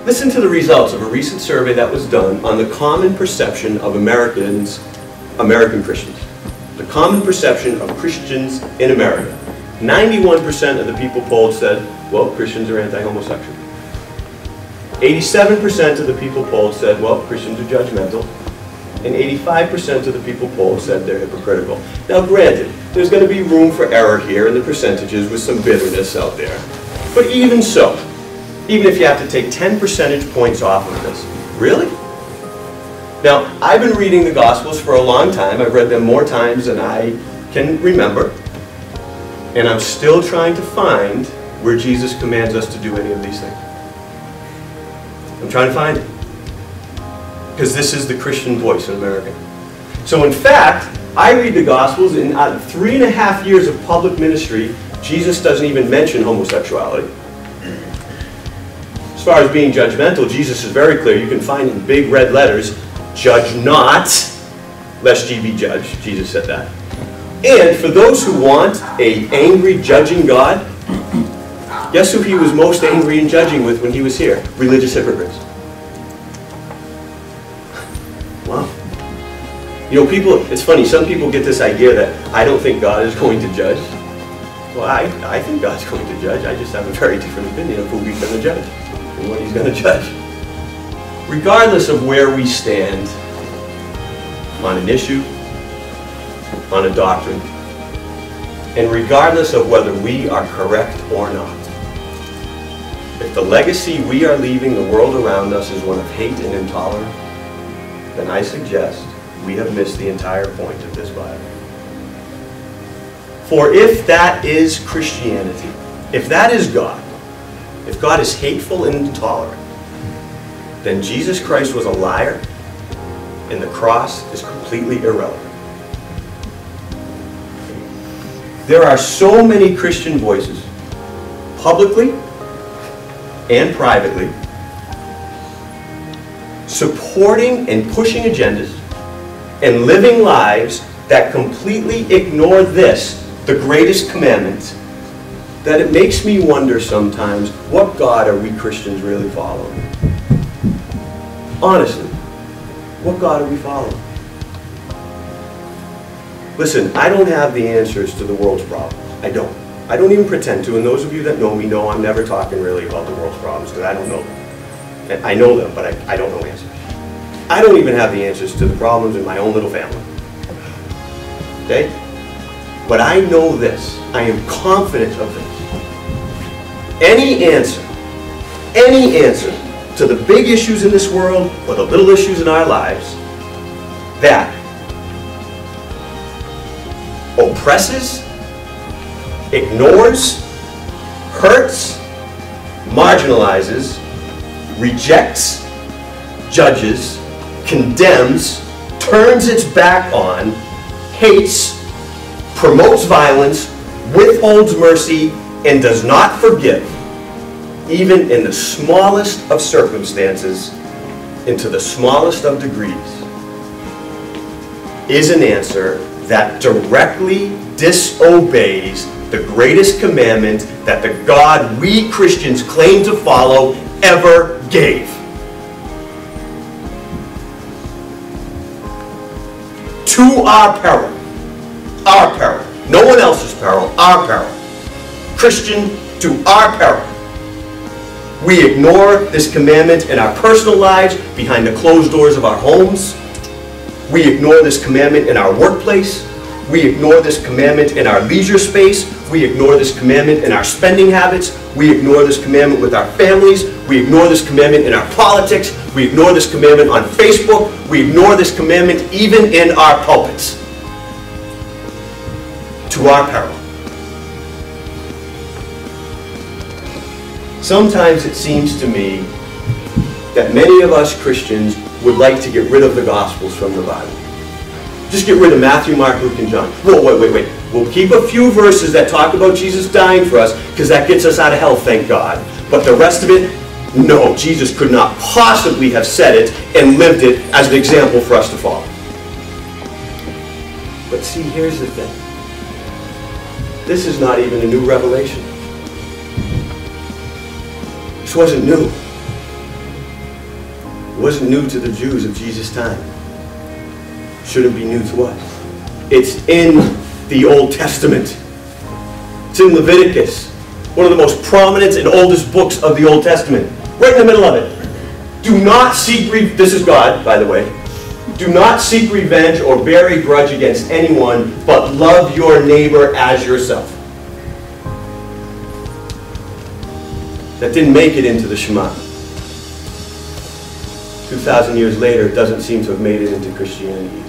Listen to the results of a recent survey that was done on the common perception of American Christians. The common perception of Christians in America. 91% of the people polled said, well, Christians are anti-homosexual. 87% of the people polled said, well, Christians are judgmental. And 85% of the people polled said they're hypocritical. Now granted, there's going to be room for error here in the percentages with some bitterness out there. But even so, even if you have to take 10 percentage points off of this, really? Now, I've been reading the Gospels for a long time. I've read them more times than I can remember. And I'm still trying to find where Jesus commands us to do any of these things. I'm trying to find it. Because this is the Christian voice in America. So in fact, I read the Gospels in 3.5 years of public ministry, Jesus doesn't even mention homosexuality. As far as being judgmental, Jesus is very clear. You can find in big red letters, judge not, lest ye be judged. Jesus said that. And for those who want an angry, judging God, guess who he was most angry and judging with when he was here? Religious hypocrites. Wow. You know, people, it's funny, some people get this idea that I don't think God is going to judge. Well, I think God's going to judge. I just have a very different opinion of who he's going to judge and what he's going to judge. Regardless of where we stand on an issue, on a doctrine, and regardless of whether we are correct or not, if the legacy we are leaving the world around us is one of hate and intolerance, then I suggest we have missed the entire point of this Bible. For if that is Christianity, if that is God, if God is hateful and intolerant, then Jesus Christ was a liar and the cross is completely irrelevant. There are so many Christian voices, publicly and privately, supporting and pushing agendas and living lives that completely ignore this, the greatest commandment, that it makes me wonder sometimes, what God are we Christians really following? Honestly, what God are we following? Listen, I don't have the answers to the world's problems. I don't. I don't even pretend to, and those of you that know me know I'm never talking really about the world's problems, because I don't know them. And I know them, but I don't know answers. I don't even have the answers to the problems in my own little family. Okay? But I know this. I am confident of this. Any answer to the big issues in this world or the little issues in our lives that oppresses, ignores, hurts, marginalizes, rejects, judges, condemns, turns its back on, hates, promotes violence, withholds mercy, and does not forgive, even in the smallest of circumstances, and to the smallest of degrees, is an answer that directly disobeys the greatest commandment that the God we Christians claim to follow ever gave. To our peril. Our peril. No one else's peril. Our peril. Christian, to our peril. We ignore this commandment in our personal lives, behind the closed doors of our homes. We ignore this commandment in our workplace. We ignore this commandment in our leisure space. We ignore this commandment in our spending habits. We ignore this commandment with our families. We ignore this commandment in our politics. We ignore this commandment on Facebook. We ignore this commandment even in our pulpits. To our peril. Sometimes it seems to me that many of us Christians would like to get rid of the Gospels from the Bible. Just get rid of Matthew, Mark, Luke, and John. Whoa, wait. We'll keep a few verses that talk about Jesus dying for us, because that gets us out of hell, thank God. But the rest of it, no, Jesus could not possibly have said it and lived it as an example for us to follow. But see, here's the thing. This is not even a new revelation. This wasn't new. It wasn't new to the Jews of Jesus' time. Shouldn't be new to us. It's in the Old Testament. It's in Leviticus, one of the most prominent and oldest books of the Old Testament. Right in the middle of it. Do not seek, this is God, by the way. Do not seek revenge or bear a grudge against anyone, but love your neighbor as yourself. That didn't make it into the Shema. 2,000 years later, it doesn't seem to have made it into Christianity.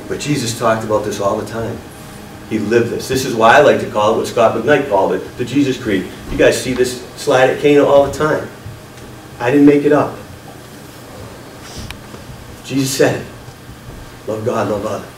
But Jesus talked about this all the time. He lived this. This is why I like to call it what Scott McKnight called it, the Jesus Creed. You guys see this slide at Cana all the time. I didn't make it up. Jesus said it. Love God, love others.